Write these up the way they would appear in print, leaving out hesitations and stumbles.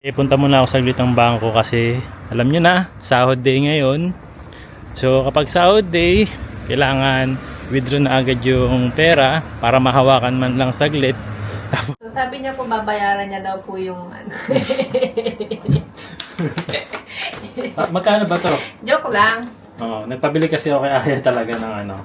Punta muna ako saglit ng bangko kasi alam nyo na, sahod day ngayon. So kapag sahod day, kailangan withdraw na agad yung pera para mahawakan man lang saglit. So sabi niya po babayaran niya daw po yung ano. Magkano ba to? Joke lang. Oo, nagpabili kasi ako kay Aya talaga ng ano.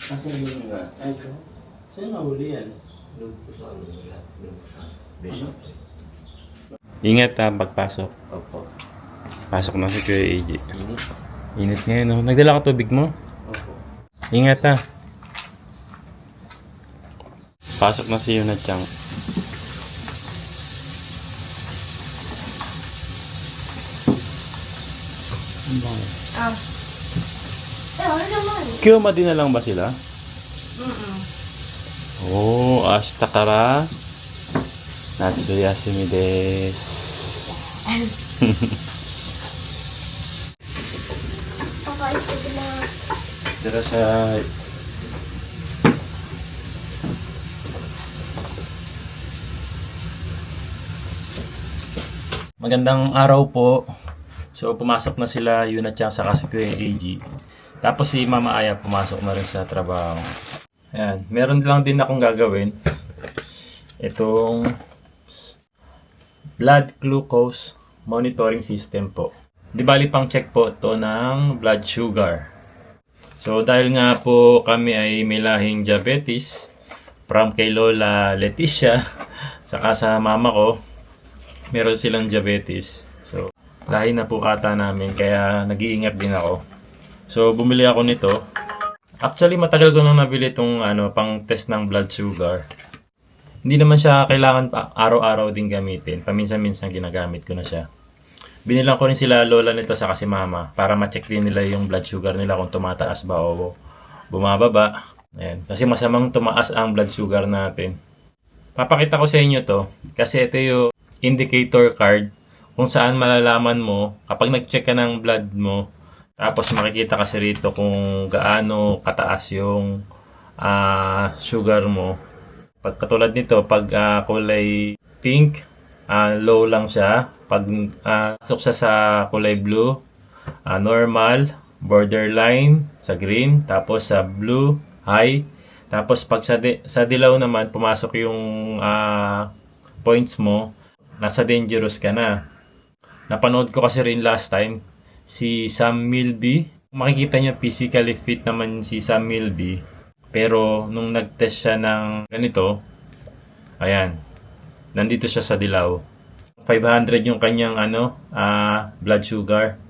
Asan yung nga? Ay, ko? Saan nahuli yan? Ingat ha, pagpasok. Opo. Pasok na si Kuya AJ. Init. Init ngayon, no? Nagdala ka tubig mo? Opo. Ingat ha. Pasok na si Yuna Chang. Ah. Ano naman? Kyoma din na lang ba sila? Mm-mm. Oh, ashtakara. Natsuyasumi desu. Irashay. Magandang araw po. So pumasok na sila Yuna Chang sa si Kuya AG. Tapos si Mama Aya pumasok na rin sa trabaho. Ayan, meron lang din akong gagawin. Itong blood glucose monitoring system po. Di bali pang check po to ng blood sugar. So dahil nga po kami ay may lahing diabetes from kay Lola Leticia saka sa mama ko, meron silang diabetes. So lahi na po ata namin kaya nag-iingat din ako. So bumili ako nito. Actually matagal ko nang nabili itong pang test ng blood sugar. Hindi naman siya kailangan araw-araw din gamitin. Paminsan-minsan ginagamit ko na siya. Binilang ko rin sila lola nito sa kasi mama para ma-check din nila yung blood sugar nila kung tumataas ba o bumababa. Ayan. Kasi masamang tumaas ang blood sugar natin. Papakita ko sa inyo to kasi ito yung indicator card kung saan malalaman mo kapag nag-check ka ng blood mo tapos makikita kasi rito kung gaano kataas yung sugar mo. Pag katulad nito, pag kulay pink, low lang siya. Pag pasok siya sa kulay blue, normal, borderline, sa green, tapos sa blue, high. Tapos pag sa dilaw naman, pumasok yung points mo, nasa dangerous ka na. Napanood ko kasi rin last time, si Sam Milby. Makikita niyo physically fit naman si Sam Milby. Pero nung nag-test siya ng ganito, ayan, nandito siya sa dilaw. 500 yung kanyang blood sugar.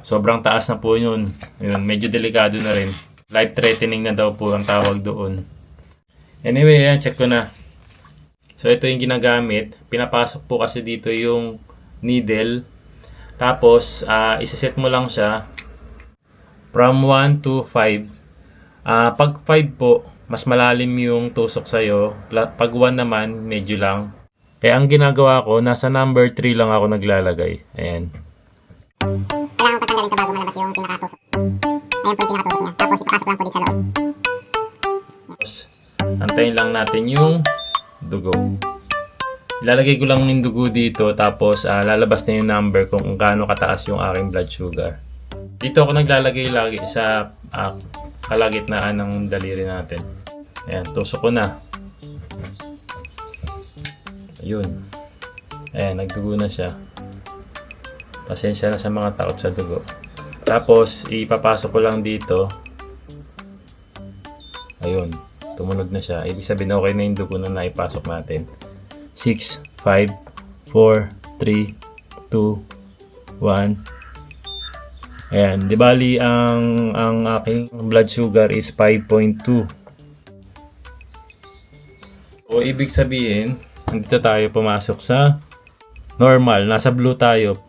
Sobrang taas na po yun. Yun, medyo delikado na rin. Life-threatening na daw po ang tawag doon. Anyway, ayan, check ko na. So ito yung ginagamit. Pinapasok po kasi dito yung needle. Tapos, isaset mo lang siya from 1 to 5. Pag 5 po, mas malalim yung tusok sa'yo. Pag 1 naman, medyo lang. Kaya ang ginagawa ko, nasa number 3 lang ako naglalagay. Ayan. Kailangan patanggalin ito bago malabas yung pinakatusok. Ayan po yung pinakatusok niya. Tapos ipapasok lang po dito sa loob. Tapos, antayin lang natin yung dugo. Ilalagay ko lang yung dugo dito. Tapos, lalabas na yung number kung gaano kataas yung aking blood sugar. Dito ako naglalagay lagi sa kalagitnaan ng daliri natin. Ayan, tusok ko na. Ayun. Ayan, nagdugo na siya. Pasensya na sa mga takot sa dugo. Tapos, ipapasok ko lang dito. Ayun, tumunog na siya. Ibig sabihin, okay na yung dugo na naipasok natin. 6, 5, 4, 3, 2, 1. Ayan, di bali ang aking blood sugar is 5.2. O ibig sabihin, dito tayo pumasok sa normal. Nasa blue tayo.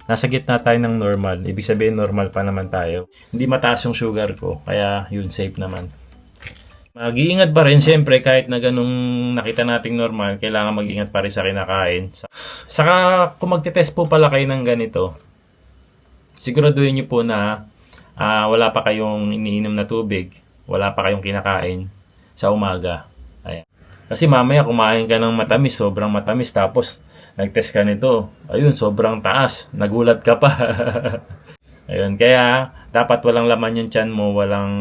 Nasa gitna tayo ng normal. Ibig sabihin normal pa naman tayo. Hindi mataas yung sugar ko, kaya yun safe naman. Mag-iingat pa rin siyempre kahit na ganung nakita nating normal, kailangan mag-ingat pa rin sa kinakain. Saka kung magte-test po pala kayo ng ganito, siguraduhin niyo po na wala pa kayong iniinom na tubig, wala pa kayong kinakain sa umaga. Ayan. Kasi mamaya kumain ka ng matamis, sobrang matamis, tapos nag-test ka nito, ayun, sobrang taas, nagulat ka pa. Ayun, kaya dapat walang laman yung tiyan mo, walang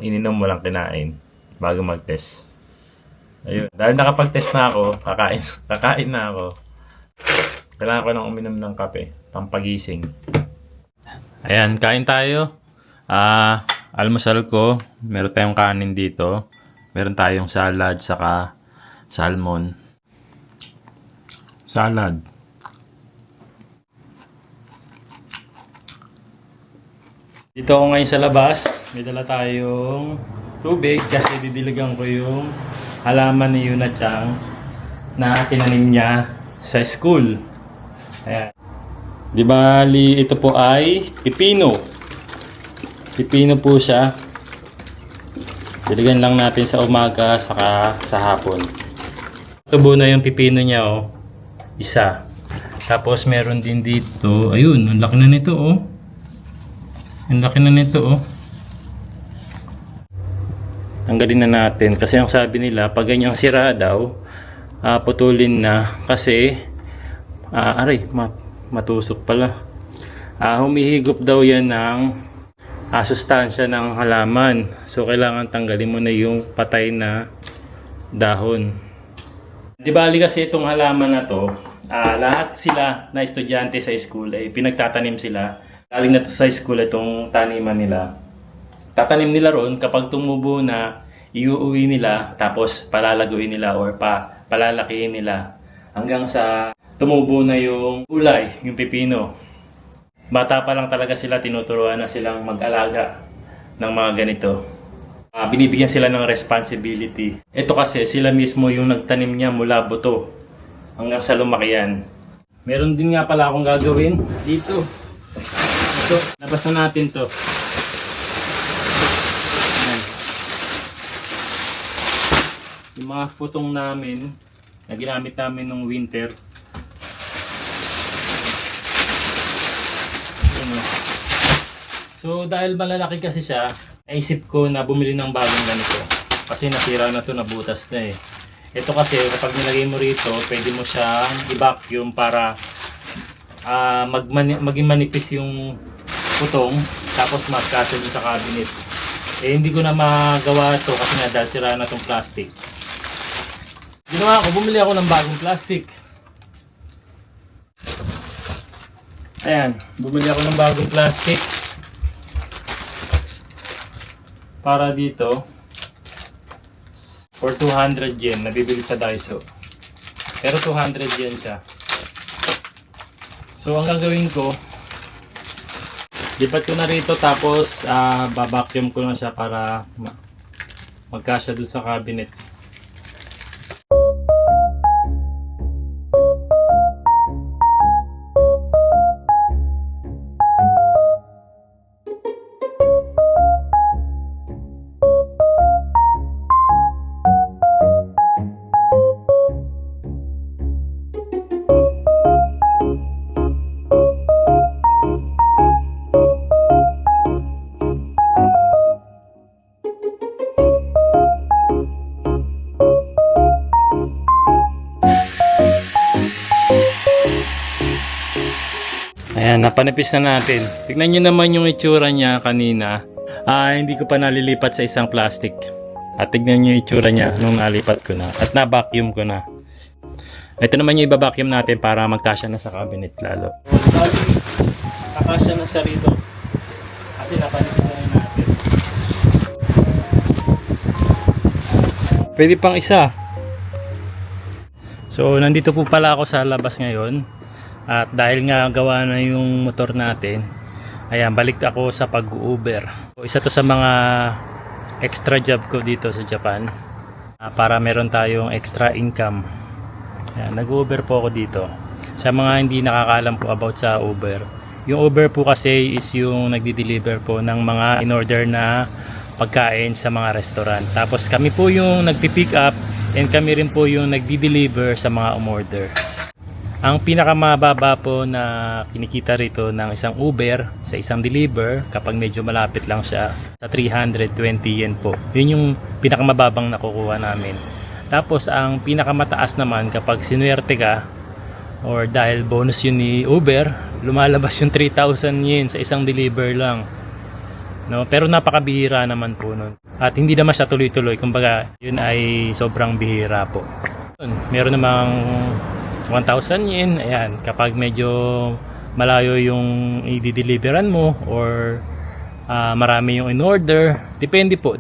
ininom, walang kinain bago mag-test. Ayun, dahil nakapag-test na ako, kakain na ako. Kailangan ko nang uminom ng kape, pampagising. Ayan, kain tayo. Almusal ko, meron tayong kanin dito. Meron tayong salad, saka salmon. Salad. Dito ako ngayon sa labas. May dala tayong tubig kasi didiligan ko yung halaman ni Yuna Chang na tinanim niya sa school. Ayan. Di bali, ito po ay pipino. Pipino po siya. Diligan lang natin sa umaga saka sa hapon. Tubo na yung pipino niya, oh. Isa. Tapos meron din dito. Ayun, ang laki na nito, oh. Ang laki na nito, oh. Tanggalin na natin. Kasi ang sabi nila, pag ganyang sira daw, putulin na. Kasi, matusok pala. Humihigop daw yan ng sustansya ng halaman. So, kailangan tanggalin mo na yung patay na dahon. Di bali kasi itong halaman na to, lahat sila na estudyante sa school ay pinagtatanim sila. Galing na to sa school itong taniman nila. Tatanim nila ron, kapag tumubo na, iuuwi nila, tapos palalaguin nila or palalakihin nila. Hanggang sa tumubo na yung gulay, yung pipino. Bata pa lang talaga sila, tinuturuan na silang mag-alaga ng mga ganito. Binibigyan sila ng responsibility. Ito kasi sila mismo yung nagtanim niya mula buto hanggang sa lumaki yan. Meron din nga pala akong gagawin dito. Ito, labas na natin to. Ayan. Yung mga futong namin na ginamit namin nung winter. So dahil malalaki kasi siya, naisip ko na bumili ng bagong ganito. Kasi nasira na to, nabutas na eh. Ito kasi kapag nilagay mo rito, pwede mo siyang i-vacuum para maging manipis yung putong, tapos magkasya dun sa cabinet. Eh hindi ko na magawa to kasi nga dahil sira na tong plastic. Ginawa ko, bumili ako ng bagong plastic. Ayan, bumili ako ng bagong plastic. Para dito for 200 yen, nabibili sa Daiso. Pero 200 yen siya. So ang gagawin ko, lipat ko na rito, tapos babacuum ko na siya para magkasya dun sa cabinet. Ayan, napanipis na natin. Tignan nyo naman yung itsura niya kanina. Hindi ko pa nalilipat sa isang plastic. At tignan nyo yung itsura niya nung nalipat ko na. At na-vacuum ko na. Ito naman yung iba-vacuum natin para magkasya na sa cabinet lalo. Nakasya na siya rito. Kasi napanipis na natin. Pwede pang isa. So, nandito po pala ako sa labas ngayon. At dahil nga gawa na yung motor natin, ayan, balik ako sa pag-Uber. So, isa to sa mga extra job ko dito sa Japan, para meron tayong extra income. Ayan, nag-Uber po ako dito. Sa mga hindi nakakaalam po about sa Uber, yung Uber po kasi is yung nagdi-deliver po ng mga in-order na pagkain sa mga restaurant. Tapos kami po yung nagpi-pick up and kami rin po yung nagdi-deliver sa mga umorder. Ang pinakamababa po na kinikita rito ng isang Uber sa isang deliver kapag medyo malapit lang siya sa 320 yen po. Yun yung pinakamababang nakukuha namin. Tapos ang pinakamataas naman kapag sinuwerte ka or dahil bonus yun ni Uber, lumalabas yung 3,000 yen sa isang deliver lang. No, pero napakabihira naman po nun. At hindi naman siya tuloy-tuloy. Kumbaga, yun ay sobrang bihira po. Meron namang 1,000 yen. Ayan, kapag medyo malayo yung i-deliveran mo or marami yung in-order, depende po.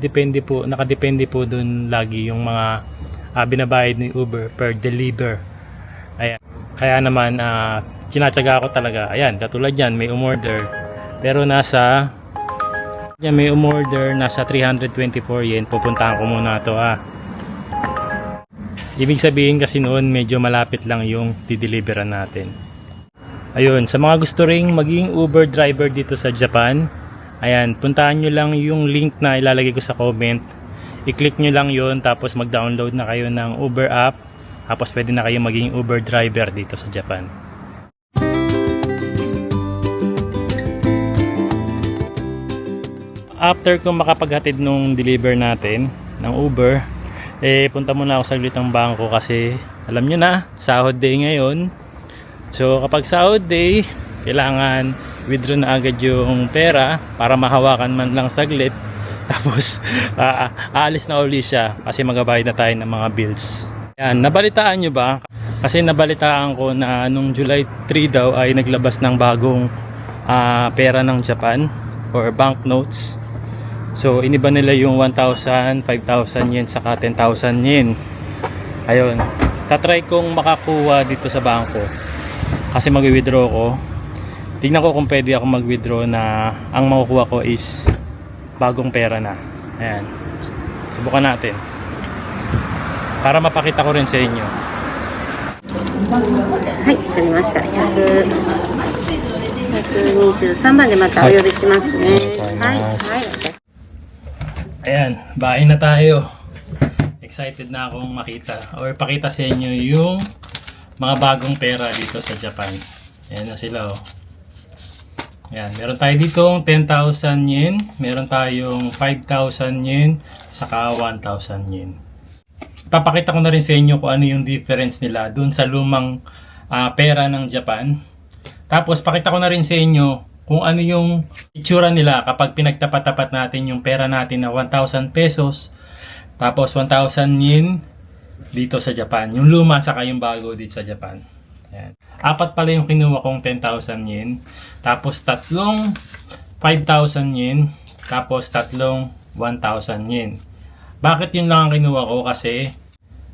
Nakadepende po dun lagi yung mga binabayad ni Uber per deliver. Ayan. Kaya naman, kinatsaga ko talaga. Ayan, katulad yan, may umorder. Pero nasa 324 yen. Pupuntahan ko muna ito Ibig sabihin kasi noon medyo malapit lang yung dideliveran natin. Ayun, sa mga gusto ring maging Uber driver dito sa Japan, ayan, puntahan nyo lang yung link na ilalagay ko sa comment. I-click nyo lang yun, tapos mag-download na kayo ng Uber app. Tapos pwede na kayo maging Uber driver dito sa Japan. After kung makapaghatid nung deliver natin ng Uber, punta muna ako saglit ng bangko kasi alam nyo na, sahod day ngayon. So kapag sahod day, kailangan withdraw na agad yung pera para mahawakan man lang saglit. Tapos aalis na uli siya kasi magabayad na tayo ng mga bills. Yan, nabalitaan nyo ba? Kasi nabalitaan ko na nung July 3 daw ay naglabas ng bagong pera ng Japan or banknotes. So iniba nila yung 1,000, 5,000 yen saka 10,000 yen. Ayun, tatry kong makakuha dito sa bangko kasi mag-withdraw ko. Tingnan ko kung pwede ako mag-withdraw na ang makukuha ko is bagong pera na. Ayan, subukan natin para mapakita ko rin sa inyo. はい、わかりました。123番でまたお呼びしますね。はい、はい。 Ayan, bahay na tayo. Excited na akong makita or pakita sa inyo yung mga bagong pera dito sa Japan. Ayan na sila Ayan, meron tayo ditong 10,000 yen, meron tayong 5,000 yen, saka 1,000 yen. Papakita ko na rin sa inyo kung ano yung difference nila dun sa lumang pera ng Japan. Tapos pakita ko na rin sa inyo kung ano yung itsura nila kapag pinagtapat-tapat natin yung pera natin na 1,000 pesos tapos 1,000 yen dito sa Japan. Yung luma saka yung bago dito sa Japan. Ayan. Apat pala yung kinuha kong 10,000 yen. Tapos tatlong 5,000 yen. Tapos tatlong 1,000 yen. Bakit yun lang ang kinuha ko? Kasi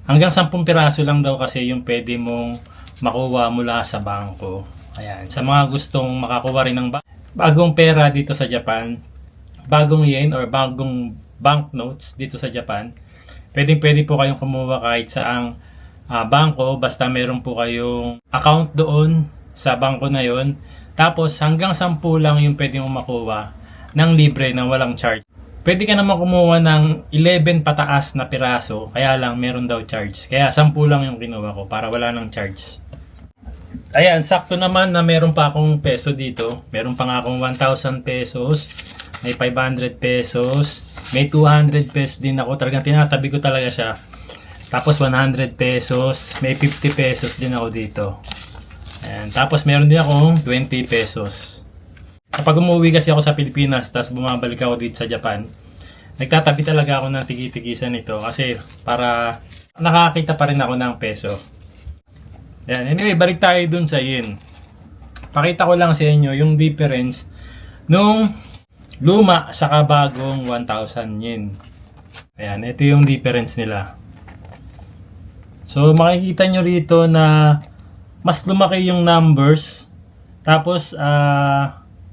hanggang 10 piraso lang daw kasi yung pwede mong makuha mula sa bangko. Ayan, sa mga gustong makakuha rin ng bagong pera dito sa Japan, bagong yen or bagong banknotes dito sa Japan, pwede po kayong kumuha kahit saang bangko, basta meron po kayong account doon sa bangko na yon. Tapos hanggang 10 lang yung pwede mong makuha ng libre na walang charge. Pwede ka naman kumuha ng 11 pataas na piraso, kaya lang meron daw charge. Kaya 10 lang yung kinuha ko para wala ng charge. Ayan, sakto naman na meron pa akong peso dito. Meron pa nga akong 1,000 pesos. May 500 pesos. May 200 pesos din ako. Talagang tinatabi ko talaga siya. Tapos 100 pesos. May 50 pesos din ako dito. Ayan. Tapos meron din akong 20 pesos. Kapag umuwi kasi ako sa Pilipinas, tapos bumabalik ako dito sa Japan, nagtatabi talaga ako ng tigi-tigisan nito. Kasi para nakakita pa rin ako ng peso. Ayan. Anyway, balik tayo dun sa yen. Pakita ko lang sa inyo yung difference nung luma sa bagong 1,000 yen. Ayan, ito yung difference nila. So, makikita nyo rito na mas lumaki yung numbers. Tapos,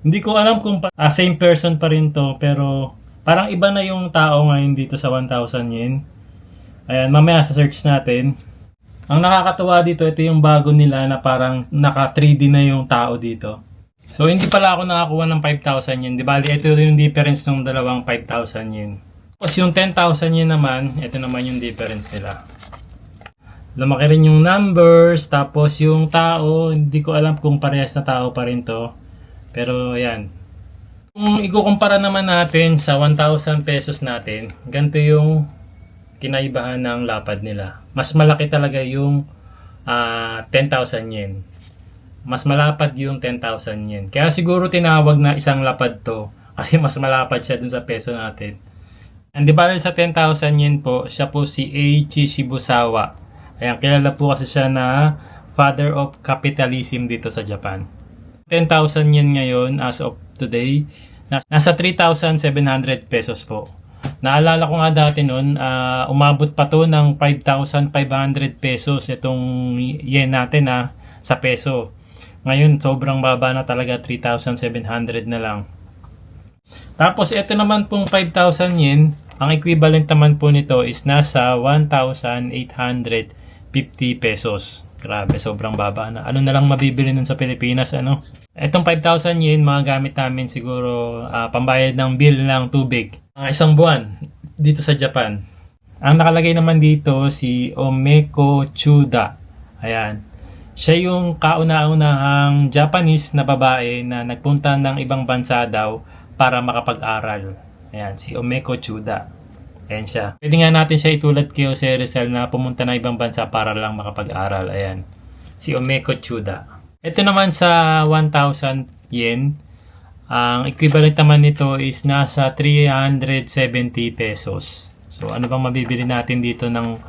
hindi ko alam kung same person pa rin to, pero parang iba na yung tao ngayon dito sa 1,000 yen. Ayan, mamaya sa search natin. Ang nakakatuwa dito, ito yung bago nila na parang naka 3D na yung tao dito. So, hindi pala ako nakakuha ng 5,000 yen. Di bali, ito yung difference ng dalawang 5,000 yen. Tapos yung 10,000 yen naman, ito naman yung difference nila. Lumaki rin yung numbers, tapos yung tao, hindi ko alam kung parehas na tao pa rin to. Pero, yan. Kung ikukumpara naman natin sa 1,000 pesos natin, ganito yung kinaibahan ng lapad nila. Mas malaki talaga yung 10,000 yen. Mas malapad yung 10,000 yen. Kaya siguro tinawag na isang lapad to kasi mas malapad siya dun sa peso natin. And di ba sa 10,000 yen po, siya po si Eiichi Shibusawa. Ayan, kilala po kasi siya na father of capitalism dito sa Japan. 10,000 yen ngayon as of today, nasa 3,700 pesos po. Naalala ko nga dati noon, umabot pa to ng 5,500 pesos itong yen natin sa peso. Ngayon, sobrang baba na talaga, 3,700 na lang. Tapos, ito naman pong 5,000 yen, ang equivalent naman po nito is nasa 1,850 pesos. Grabe, sobrang baba na. Ano na lang mabibili nun sa Pilipinas, ano? Itong 5,000 yen, mga gamit namin siguro pambayad ng bill ng tubig. Isang buwan dito sa Japan. Ang nakalagay naman dito si Omeko Chuda. Ayan. Siya yung kauna-unahang Japanese na babae na nagpunta ng ibang bansa daw para makapag-aral. Ayan, si Omeko Chuda. Ayan siya. Pwede nga natin siya itulad kay Jose Rizal na pumunta ng ibang bansa para lang makapag-aral. Ayan, si Omeko Chuda. Ito naman sa 1,000 yen, ang equivalent naman nito is nasa 370 pesos. So, ano bang mabibili natin dito ng...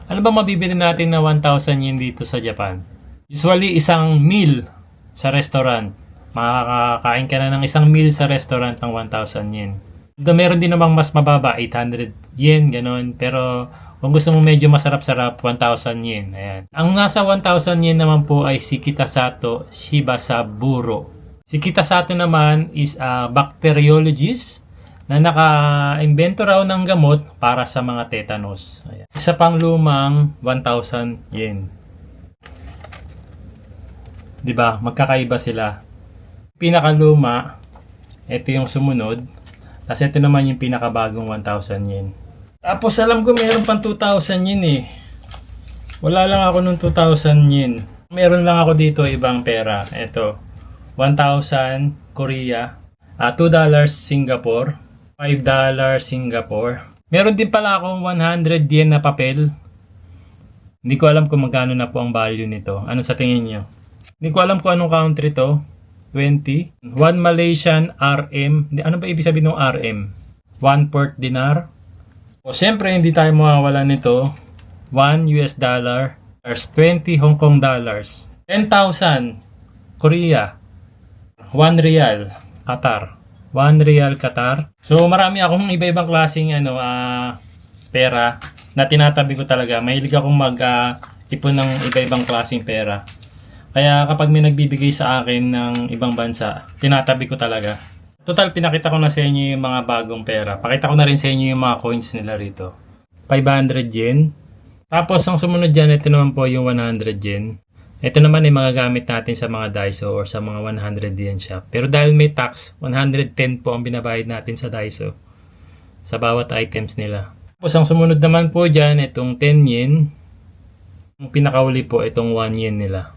Ano bang mabibili natin na 1,000 yen dito sa Japan? Usually, isang meal sa restaurant. Makakakain ka na ng isang meal sa restaurant ng 1,000 yen. Meron din namang mas mababa, 800 yen, ganun. Pero kung gusto mo medyo masarap-sarap, 1,000 yen. Ayan. Ang nasa 1,000 yen naman po ay si Kitasato Shibasaburo. Si Kitasato naman is a bacteriologist na naka-invento raw ng gamot para sa mga tetanus. Ayan. Isa pang lumang 1,000 yen. Diba? Magkakaiba sila. Pinakaluma, ito yung sumunod. Tapos ito naman yung pinakabagong 1,000 yen. Tapos alam ko meron pang 2,000 yen eh. Wala lang ako nung 2,000 yen. Meron lang ako dito ibang pera. Ito, 1,000 Korea, $2 Singapore, $5 Singapore. Meron din pala akong 100 yen na papel. Hindi ko alam kung magkano na po ang value nito. Ano sa tingin nyo? Hindi ko alam kung anong country to. 20. 1 Malaysian RM. Ano ba ibig sabihin ng RM? 1 port dinar. O syempre, hindi tayo mawawala nito. 1 US dollar. 20 Hong Kong dollars. 10,000 Korea. 1 real Qatar. 1 real Qatar. So marami akong iba-ibang klaseng pera na tinatabi ko talaga. Mahilig akong mag-ipon ng iba-ibang klaseng pera. Kaya kapag may nagbibigay sa akin ng ibang bansa, tinatabi ko talaga. Total, pinakita ko na sa inyo yung mga bagong pera. Pakita ko na rin sa inyo yung mga coins nila rito. 500 yen. Tapos, ang sumunod dyan, ito naman po yung 100 yen. Ito naman ay mga gamit natin sa mga Daiso or sa mga 100 yen shop. Pero dahil may tax, 110 po ang binabayad natin sa Daiso sa bawat items nila. Tapos, ang sumunod naman po dyan, itong 10 yen. Yung pinakauli po, itong 1 yen nila.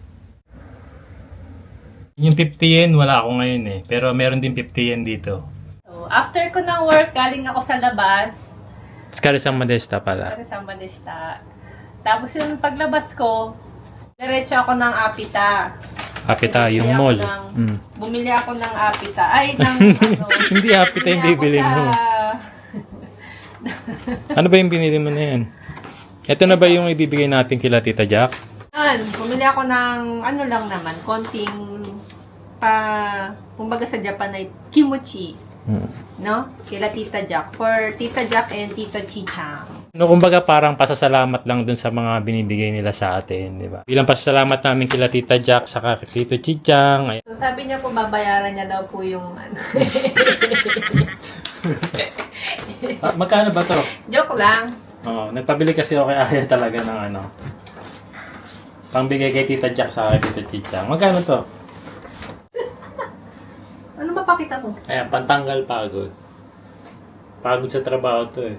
Yung 50 yen, wala ako ngayon eh. Pero meron din 50 yen dito. So, after ko ng work, galing ako sa labas. Skarisang Modesta pala. Sa Sambandesta. Tapos yung paglabas ko, diretso ako ng Apita. Apita, Kasi yung mall. Bumili ako ng Apita. Ay, ng ano. Hindi Apita yung bibili mo. Ano ba yung binili mo na yan? Ito na ba yung ibibigay natin kila Tita Jack? Bumili ako ng ano lang naman, konting kumbaga sa Japan ay kimochi. No? Kila Tita Jack. For Tita Jack and Tito Chichang. No, kumbaga parang pasasalamat lang dun sa mga binibigay nila sa atin, di ba? Bilang pasasalamat namin kila Tita Jack saka kay Tito Chichang. So sabi niya po babayaran niya daw po yung ano. Magkano ba to? Joke lang. Oo, nagpabili kasi ako kay Aya talaga ng pangbigay kay Tita Jack sa kay Tito Chichang. Magkano to? Papakita mo. Ayan, pantanggal pagod. Pagod sa trabaho to eh.